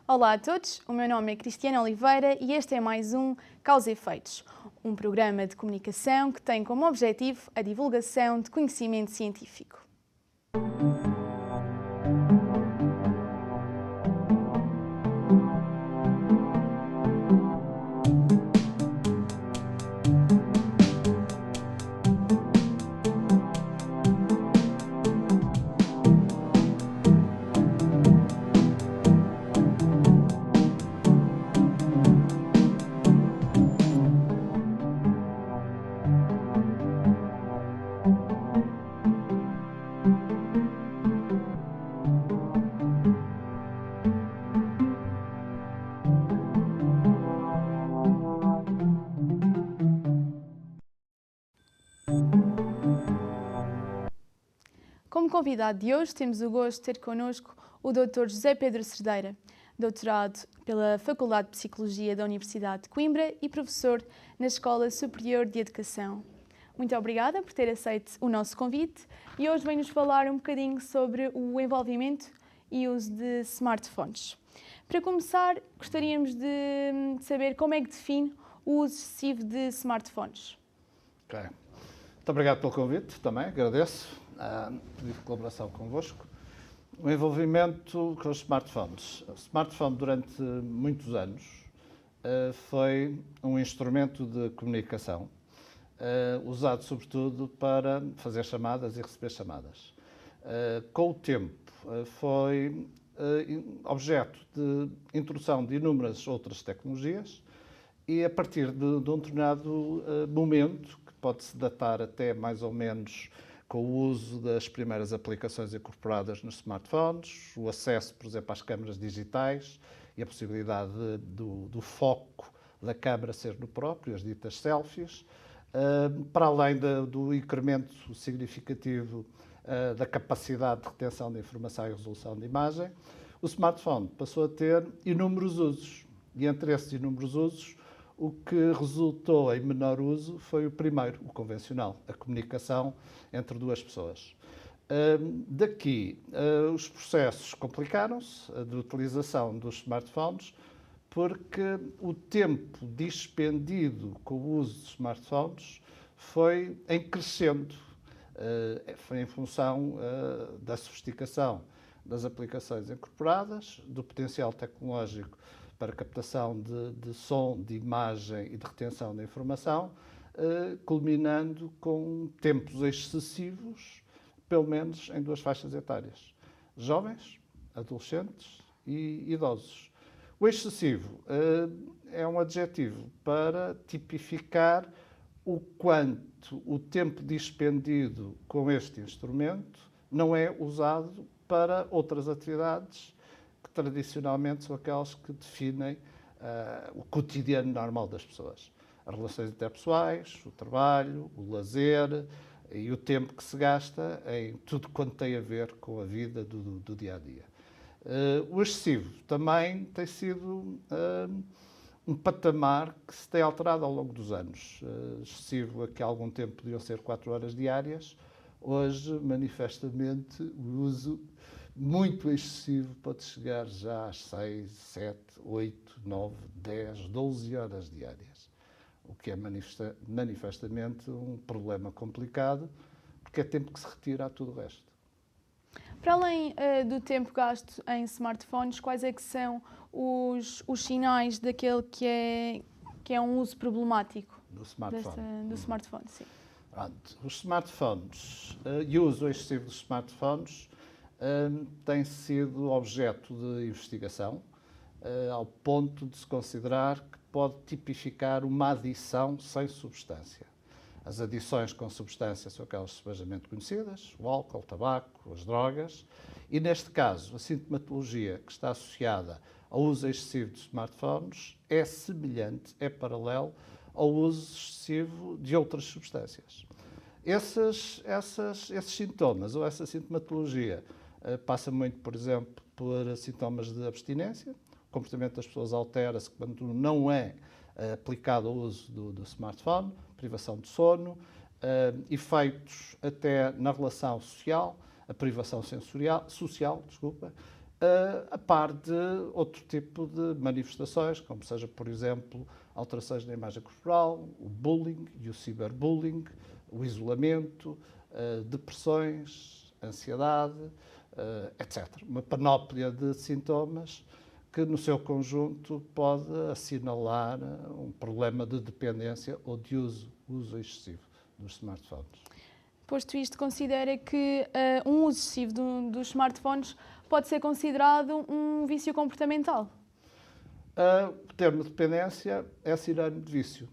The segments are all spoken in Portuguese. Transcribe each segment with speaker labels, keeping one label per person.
Speaker 1: Olá a todos, o meu nome é Cristiana Oliveira e este é mais um Causa e Efeitos, um programa de comunicação que tem como objetivo a divulgação de conhecimento científico. Como convidado de hoje, temos o gosto de ter connosco o Dr. José Pedro Cerdeira, doutorado pela Faculdade de Psicologia da Universidade de Coimbra e professor na Escola Superior de Educação. Muito obrigada por ter aceito o nosso convite e hoje vem-nos falar um bocadinho sobre o envolvimento e uso de smartphones. Para começar, gostaríamos de saber como é que define o uso excessivo de smartphones.
Speaker 2: Ok. Muito obrigado pelo convite, também agradeço pedir de colaboração convosco. O envolvimento com os smartphones. O smartphone, durante muitos anos, foi um instrumento de comunicação, usado sobretudo para fazer chamadas e receber chamadas. Com o tempo, foi objeto de introdução de inúmeras outras tecnologias e, a partir de um determinado momento, que pode-se datar até mais ou menos com o uso das primeiras aplicações incorporadas nos smartphones, o acesso, por exemplo, às câmaras digitais e a possibilidade do foco da câmara ser no próprio, as ditas selfies, para além do incremento significativo da capacidade de retenção de informação e resolução de imagem, o smartphone passou a ter inúmeros usos. E entre esses inúmeros usos, o que resultou em menor uso foi o primeiro, o convencional, a comunicação entre duas pessoas. Daqui, os processos complicaram-se de utilização dos smartphones, porque o tempo dispendido com o uso de smartphones foi em crescendo. Foi em função da sofisticação das aplicações incorporadas, do potencial tecnológico para captação de som, de imagem e de retenção da informação, culminando com tempos excessivos, pelo menos em duas faixas etárias: jovens, adolescentes e idosos. O excessivo é um adjetivo para tipificar o quanto o tempo dispendido com este instrumento não é usado para outras atividades que tradicionalmente são aquelas que definem o cotidiano normal das pessoas. As relações interpessoais, o trabalho, o lazer e o tempo que se gasta em tudo quanto tem a ver com a vida do dia-a-dia. O excessivo também tem sido um patamar que se tem alterado ao longo dos anos. Excessivo, a que há algum tempo podiam ser 4 horas diárias, hoje, manifestamente, o uso muito excessivo pode chegar já às 6, 7, 8, 9, 10, 12 horas diárias. O que é manifestamente um problema complicado, porque é tempo que se retira a tudo o resto.
Speaker 1: Para além do tempo gasto em smartphones, quais é que são os sinais daquele que é um uso problemático
Speaker 2: Do smartphone.
Speaker 1: do smartphone? Sim.
Speaker 2: Pronto. Os smartphones e o uso excessivo dos smartphones tem sido objeto de investigação, ao ponto de se considerar que pode tipificar uma adição sem substância. As adições com substância são aquelas subejamente conhecidas: o álcool, o tabaco, as drogas, e neste caso a sintomatologia que está associada ao uso excessivo de smartphones é semelhante, é paralelo ao uso excessivo de outras substâncias. Esses sintomas ou essa sintomatologia passa muito, por exemplo, por sintomas de abstinência. O comportamento das pessoas altera-se quando não é aplicado ao uso do smartphone, privação de sono, efeitos até na relação social, a privação social, a par de outro tipo de manifestações, como seja, por exemplo, alterações na imagem corporal, o bullying e o ciberbullying, o isolamento, depressões, ansiedade, etc. Uma panóplia de sintomas que, no seu conjunto, pode assinalar um problema de dependência ou de uso excessivo dos smartphones.
Speaker 1: Posto isto, considera que um uso excessivo dos smartphones pode ser considerado um vício comportamental?
Speaker 2: O termo dependência é sinónimo de vício.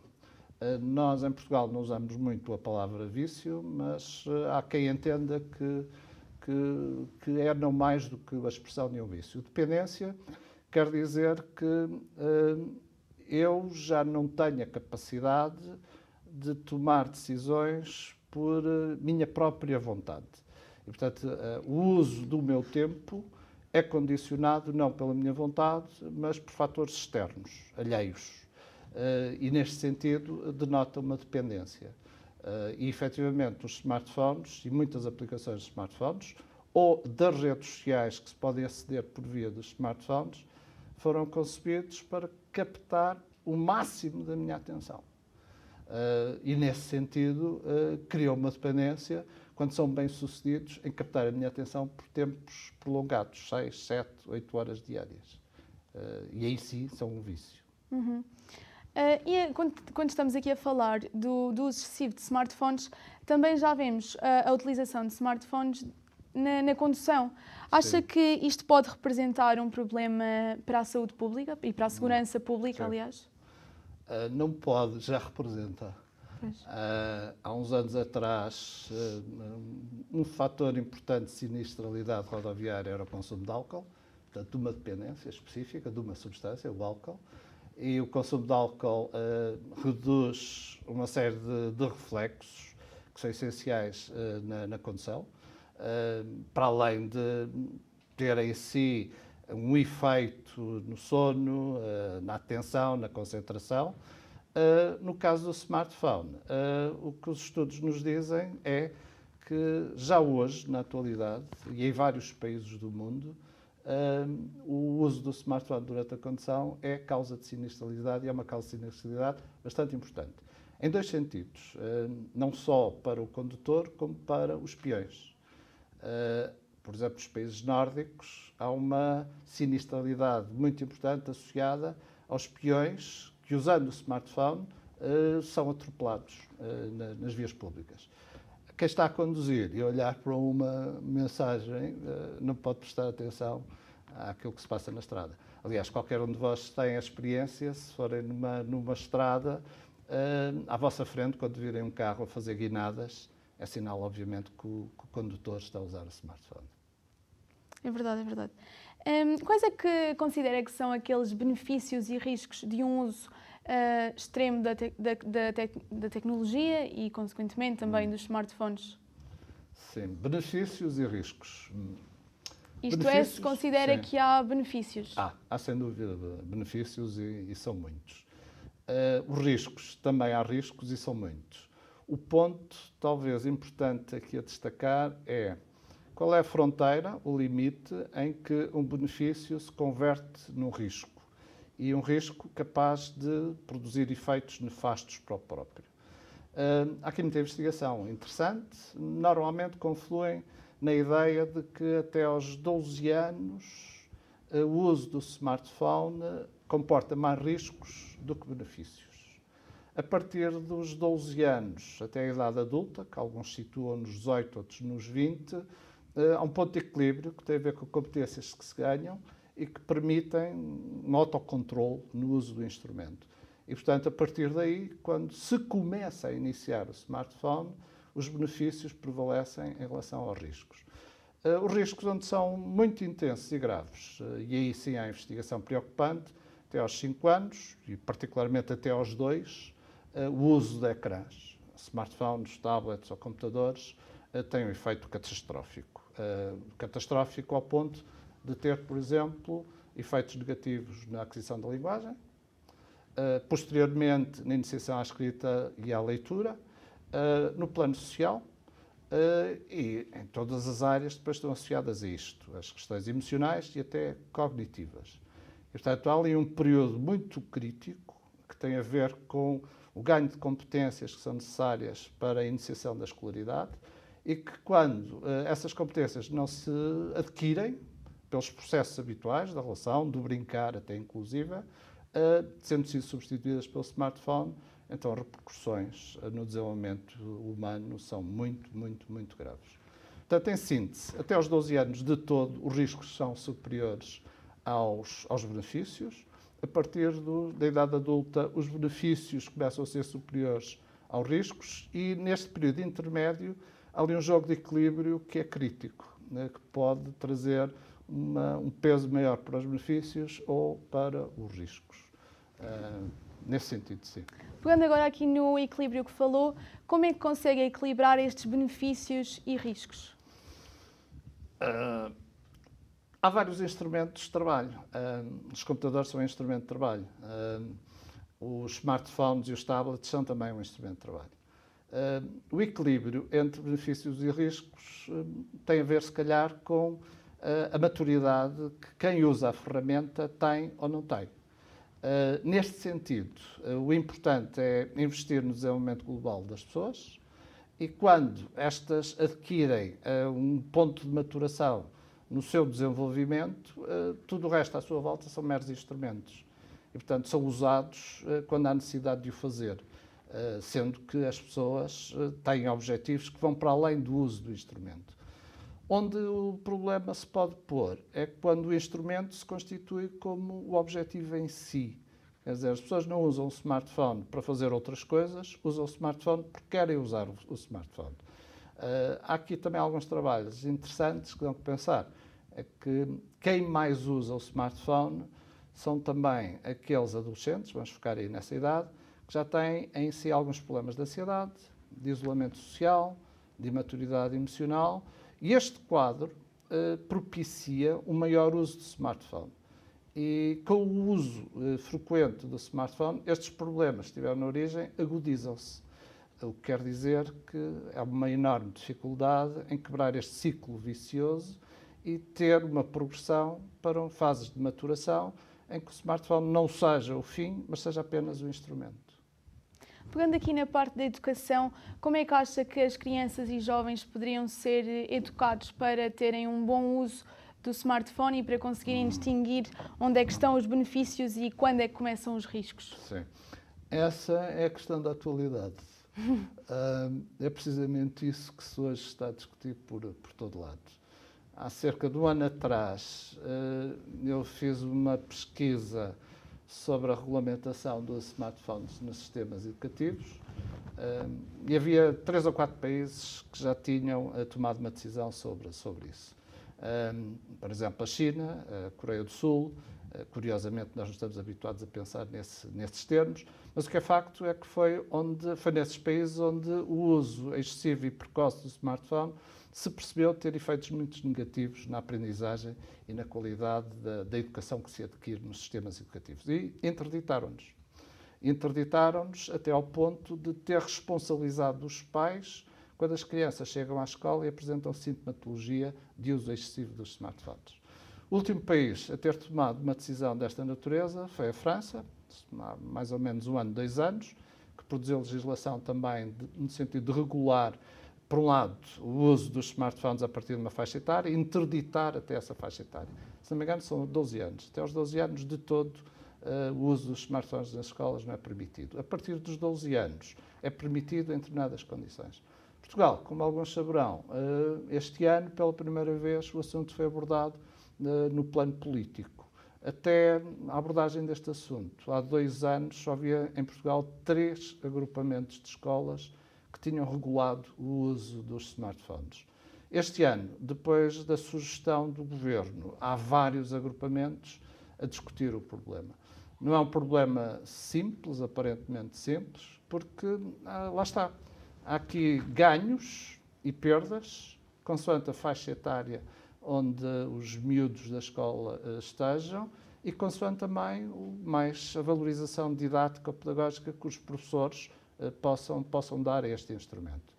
Speaker 2: Nós, em Portugal, não usamos muito a palavra vício, mas há quem entenda que é não mais do que a expressão de um vício. Dependência quer dizer que eu já não tenho a capacidade de tomar decisões por minha própria vontade. E, portanto, o uso do meu tempo é condicionado não pela minha vontade, mas por fatores externos, alheios. E, neste sentido, denota uma dependência. E, efetivamente, os smartphones e muitas aplicações de smartphones ou das redes sociais que se podem aceder por via dos smartphones foram concebidos para captar o máximo da minha atenção. E, nesse sentido, criou uma dependência quando são bem-sucedidos em captar a minha atenção por tempos prolongados, 6, 7, 8 horas diárias. E aí sim são um vício.
Speaker 1: Uhum. Quando estamos aqui a falar do uso excessivo de smartphones, também já vemos a utilização de smartphones na condução. Acha
Speaker 2: Sim.
Speaker 1: que isto pode representar um problema para a saúde pública e para a segurança pública,
Speaker 2: Sim.
Speaker 1: aliás?
Speaker 2: Não pode, já representa.
Speaker 1: Pois.
Speaker 2: Há uns anos atrás, um fator importante de sinistralidade rodoviária era o consumo de álcool, portanto, de uma dependência específica, de uma substância, o álcool. E o consumo de álcool reduz uma série de reflexos que são essenciais na condução, para além de ter em si um efeito no sono, na atenção, na concentração. No caso do smartphone, o que os estudos nos dizem é que já hoje, na atualidade, e em vários países do mundo, o uso do smartphone durante a condução é causa de sinistralidade e é uma causa de sinistralidade bastante importante. Em dois sentidos, não só para o condutor, como para os peões. Por exemplo, nos países nórdicos, há uma sinistralidade muito importante associada aos peões que, usando o smartphone, são atropelados nas vias públicas. Quem está a conduzir e olhar para uma mensagem não pode prestar atenção àquilo que se passa na estrada. Aliás, qualquer um de vós tem a experiência, se forem numa estrada, à vossa frente, quando virem um carro a fazer guinadas, é sinal, obviamente, que o condutor está a usar o smartphone.
Speaker 1: É verdade, é verdade. Quais é que considera que são aqueles benefícios e riscos de um uso extremo da tecnologia e, consequentemente, também dos smartphones?
Speaker 2: Sim, benefícios e riscos.
Speaker 1: Isto é, se considera que há benefícios?
Speaker 2: Há sem dúvida benefícios e são muitos. Os riscos, também há riscos e são muitos. O ponto, talvez importante aqui a destacar, é qual é a fronteira, o limite, em que um benefício se converte num risco. E um risco capaz de produzir efeitos nefastos para o próprio. Há aqui muita investigação interessante, normalmente confluem na ideia de que até aos 12 anos o uso do smartphone comporta mais riscos do que benefícios. A partir dos 12 anos até a idade adulta, que alguns situam nos 18, outros nos 20, há um ponto de equilíbrio que tem a ver com competências que se ganham e que permitem um autocontrole no uso do instrumento. E, portanto, a partir daí, quando se começa a iniciar o smartphone, os benefícios prevalecem em relação aos riscos. Os riscos onde são muito intensos e graves, e aí sim há investigação preocupante, até aos 5 anos, e particularmente até aos 2, o uso de ecrãs, smartphones, tablets ou computadores, tem um efeito catastrófico. Catastrófico ao ponto de ter, por exemplo, efeitos negativos na aquisição da linguagem, posteriormente na iniciação à escrita e à leitura, no plano social, e em todas as áreas depois estão associadas a isto, as questões emocionais e até cognitivas. E, portanto, há ali um período muito crítico que tem a ver com o ganho de competências que são necessárias para a iniciação da escolaridade e que, quando essas competências não se adquirem pelos processos habituais da relação, do brincar até inclusive, sendo sido substituídas pelo smartphone, então repercussões no desenvolvimento humano são muito, muito, muito graves. Portanto, em síntese, até aos 12 anos de todo, os riscos são superiores aos benefícios. A partir da idade adulta, os benefícios começam a ser superiores aos riscos e, neste período intermédio, há ali um jogo de equilíbrio que é crítico, né, que pode trazer um peso maior para os benefícios ou para os riscos. Nesse sentido, sim.
Speaker 1: Pegando agora aqui no equilíbrio que falou, como é que consegue equilibrar estes benefícios e riscos?
Speaker 2: Há vários instrumentos de trabalho. Os computadores são um instrumento de trabalho. Os smartphones e os tablets são também um instrumento de trabalho. O equilíbrio entre benefícios e riscos tem a ver, se calhar, com a maturidade que quem usa a ferramenta tem ou não tem. Neste sentido, o importante é investir no desenvolvimento global das pessoas e, quando estas adquirem um ponto de maturação no seu desenvolvimento, tudo o resto à sua volta são meros instrumentos. E, portanto, são usados quando há necessidade de o fazer, sendo que as pessoas têm objetivos que vão para além do uso do instrumento. Onde o problema se pode pôr é quando o instrumento se constitui como o objetivo em si. Quer dizer, as pessoas não usam o smartphone para fazer outras coisas, usam o smartphone porque querem usar o smartphone. Há aqui também alguns trabalhos interessantes que dão que pensar. É que quem mais usa o smartphone são também aqueles adolescentes, vamos focar aí nessa idade, que já têm em si alguns problemas de ansiedade, de isolamento social, de imaturidade emocional, e este quadro propicia um maior uso do smartphone. E com o uso frequente do smartphone, estes problemas que tiveram na origem agudizam-se. O que quer dizer que há uma enorme dificuldade em quebrar este ciclo vicioso e ter uma progressão para fases de maturação em que o smartphone não seja o fim, mas seja apenas o instrumento.
Speaker 1: Pegando aqui na parte da educação, como é que acha que as crianças e jovens poderiam ser educados para terem um bom uso do smartphone e para conseguirem distinguir onde é que estão os benefícios e quando é que começam os riscos?
Speaker 2: Sim. Essa é a questão da atualidade. É precisamente isso que hoje está a discutir por todo lado. Há cerca de um ano atrás, eu fiz uma pesquisa sobre a regulamentação dos smartphones nos sistemas educativos e havia 3 ou 4 países que já tinham tomado uma decisão sobre isso. Por exemplo, a China, a Coreia do Sul. Curiosamente, nós não estamos habituados a pensar nesses termos, mas o que é facto é que foi nesses países onde o uso excessivo e precoce do smartphone se percebeu ter efeitos muito negativos na aprendizagem e na qualidade da educação que se adquire nos sistemas educativos. E interditaram-nos. Interditaram-nos até ao ponto de ter responsabilizado os pais quando as crianças chegam à escola e apresentam sintomatologia de uso excessivo dos smartphones. O último país a ter tomado uma decisão desta natureza foi a França, há mais ou menos 1 ano, 2 anos, que produziu legislação também no sentido de regular, por um lado, o uso dos smartphones a partir de uma faixa etária e interditar até essa faixa etária. Se não me engano, são 12 anos. Até aos 12 anos, de todo, o uso dos smartphones nas escolas não é permitido. A partir dos 12 anos, é permitido em determinadas condições. Portugal, como alguns saberão, este ano, pela primeira vez, o assunto foi abordado no plano político. Até a abordagem deste assunto, há 2 anos, só havia em Portugal 3 agrupamentos de escolas que tinham regulado o uso dos smartphones. Este ano, depois da sugestão do Governo, há vários agrupamentos a discutir o problema. Não é um problema simples, aparentemente simples, porque lá está. Há aqui ganhos e perdas, consoante a faixa etária onde os miúdos da escola estejam e consoante também a valorização didática ou pedagógica que os professores possam dar a este instrumento.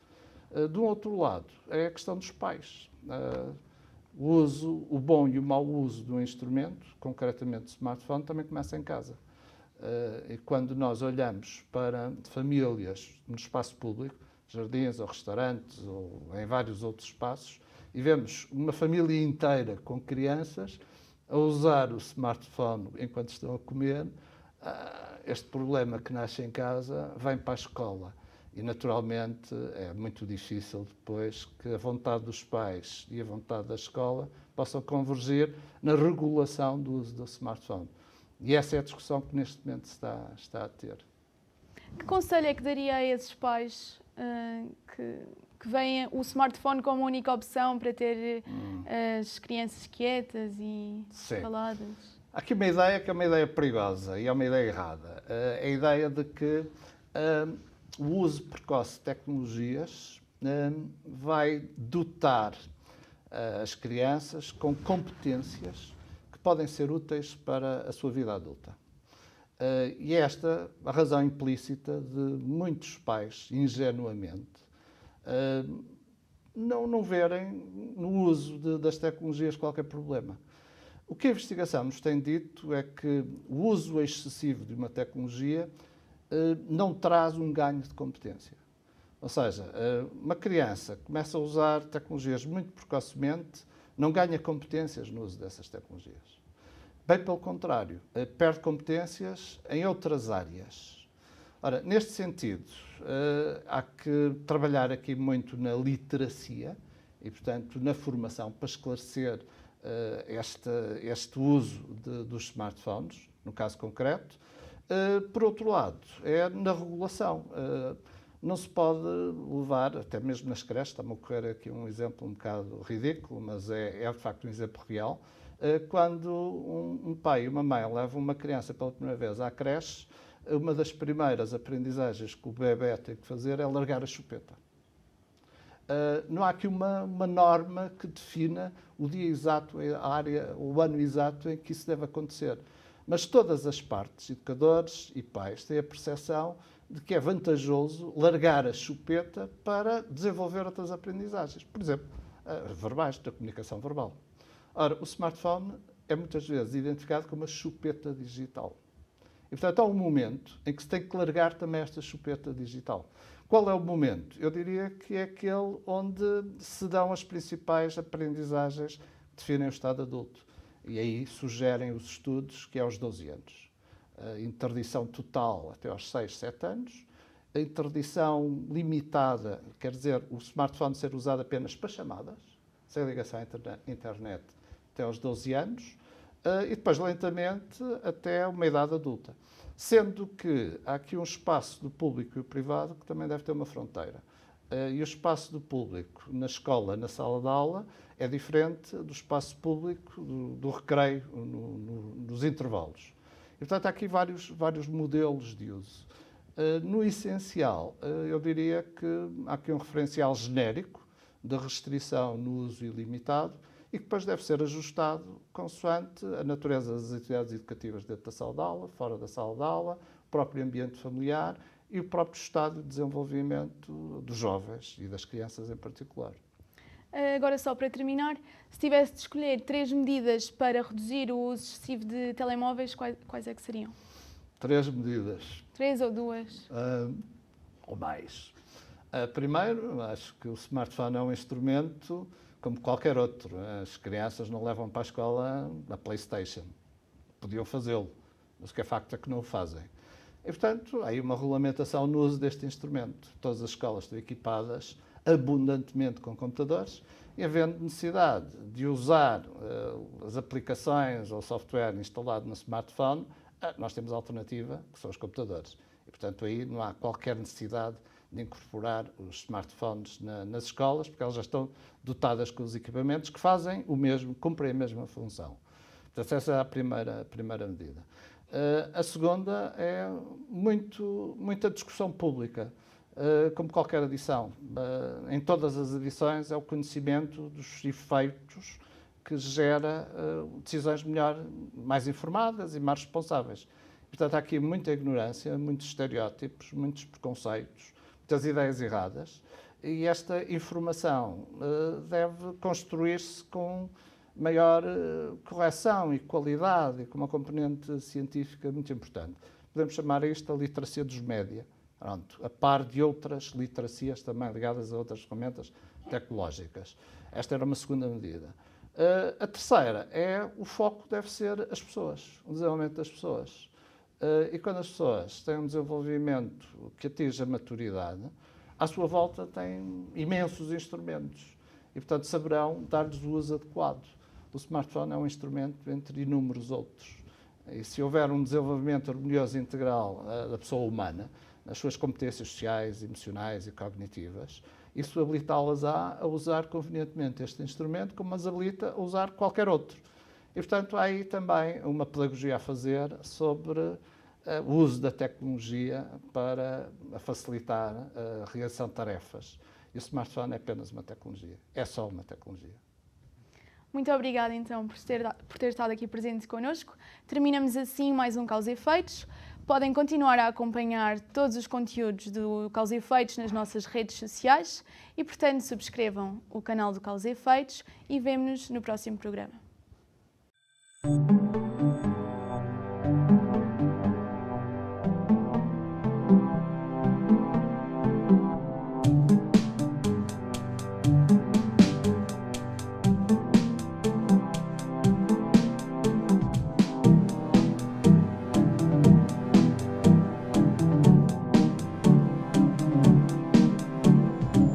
Speaker 2: De um outro lado, é a questão dos pais. O bom e o mau uso do instrumento, concretamente do smartphone, também começa em casa. E quando nós olhamos para famílias no espaço público, jardins ou restaurantes ou em vários outros espaços, e vemos uma família inteira com crianças a usar o smartphone enquanto estão a comer, este problema que nasce em casa vem para a escola. E, naturalmente, é muito difícil depois que a vontade dos pais e a vontade da escola possam convergir na regulação do uso do smartphone. E essa é a discussão que neste momento se está a ter.
Speaker 1: Que conselho é que daria a esses pais que veem o smartphone como a única opção para ter as crianças quietas e caladas?
Speaker 2: Há aqui uma ideia que é uma ideia perigosa e é uma ideia errada. É a ideia de que o uso precoce de tecnologias vai dotar as crianças com competências que podem ser úteis para a sua vida adulta. E esta a razão implícita de muitos pais, ingenuamente, não verem no uso das tecnologias qualquer problema. O que a investigação nos tem dito é que o uso excessivo de uma tecnologia não traz um ganho de competência. Ou seja, uma criança começa a usar tecnologias muito precocemente, não ganha competências no uso dessas tecnologias. Bem pelo contrário, perde competências em outras áreas. Ora, neste sentido, há que trabalhar aqui muito na literacia e, portanto, na formação para esclarecer este uso dos smartphones, no caso concreto. Por outro lado, é na regulação. Não se pode levar, até mesmo nas creches, está-me a ocorrer aqui um exemplo um bocado ridículo, mas é de facto um exemplo real. Quando um pai e uma mãe levam uma criança pela primeira vez à creche, uma das primeiras aprendizagens que o bebé tem que fazer é largar a chupeta. Não há aqui uma norma que defina o dia exato, a área, o ano exato em que isso deve acontecer. Mas todas as partes, educadores e pais, têm a percepção de que é vantajoso largar a chupeta para desenvolver outras aprendizagens. Por exemplo, verbais, da comunicação verbal. Ora, o smartphone é muitas vezes identificado como uma chupeta digital. E, portanto, há um momento em que se tem que largar também esta chupeta digital. Qual é o momento? Eu diria que é aquele onde se dão as principais aprendizagens que definem o estado adulto. E aí sugerem os estudos que é aos 12 anos. A interdição total até aos 6, 7 anos. A interdição limitada, quer dizer, o smartphone ser usado apenas para chamadas, sem ligação à internet, até aos 12 anos. E depois, lentamente, até uma idade adulta. Sendo que há aqui um espaço do público e o privado que também deve ter uma fronteira. E o espaço do público na escola, na sala de aula, é diferente do espaço público do recreio, nos intervalos. E, portanto, há aqui vários modelos de uso. No essencial, eu diria que há aqui um referencial genérico de restrição no uso ilimitado e que depois deve ser ajustado consoante a natureza das atividades educativas dentro da sala de aula, fora da sala de aula, o próprio ambiente familiar e o próprio estado de desenvolvimento dos jovens e das crianças em particular.
Speaker 1: Agora, só para terminar, se tivesse de escolher 3 medidas para reduzir o uso excessivo de telemóveis, quais é que seriam?
Speaker 2: 3 medidas.
Speaker 1: 3 ou 2?
Speaker 2: Ou mais. Primeiro, acho que o smartphone é um instrumento como qualquer outro. As crianças não levam para a escola a PlayStation. Podiam fazê-lo, mas o que é facto é que não o fazem. E, portanto, há aí uma regulamentação no uso deste instrumento. Todas as escolas estão equipadas abundantemente com computadores e, havendo necessidade de usar as aplicações ou software instalado no smartphone, nós temos a alternativa, que são os computadores. E, portanto, aí não há qualquer necessidade de incorporar os smartphones nas escolas, porque elas já estão dotadas com os equipamentos que fazem o mesmo, cumprem a mesma função. Portanto, essa é a primeira medida. A segunda é muita discussão pública. Como qualquer edição, em todas as edições é o conhecimento dos efeitos que gera decisões mais informadas e mais responsáveis. Portanto, há aqui muita ignorância, muitos estereótipos, muitos preconceitos, muitas ideias erradas e esta informação deve construir-se com maior correção e qualidade e com uma componente científica muito importante. Podemos chamar isto a literacia dos média, pronto, a par de outras literacias também ligadas a outras ferramentas tecnológicas. Esta era uma segunda medida. A terceira é o foco deve ser as pessoas, o desenvolvimento das pessoas. E quando as pessoas têm um desenvolvimento que atinge a maturidade, à sua volta têm imensos instrumentos e, portanto, saberão dar-lhes o uso adequado. O smartphone é um instrumento entre inúmeros outros. E se houver um desenvolvimento harmonioso e integral da pessoa humana, nas suas competências sociais, emocionais e cognitivas, isso habilitá-las a usar convenientemente este instrumento, como as habilita a usar qualquer outro. E, portanto, há aí também uma pedagogia a fazer sobre o uso da tecnologia para facilitar a realização de tarefas. E o smartphone é apenas uma tecnologia, é só uma tecnologia.
Speaker 1: Muito obrigada, então, por ter estado aqui presente connosco. Terminamos assim mais um Causa e Efeitos. Podem continuar a acompanhar todos os conteúdos do Causa e Efeitos nas nossas redes sociais e, portanto, subscrevam o canal do Causa e Efeitos e vemo-nos no próximo programa.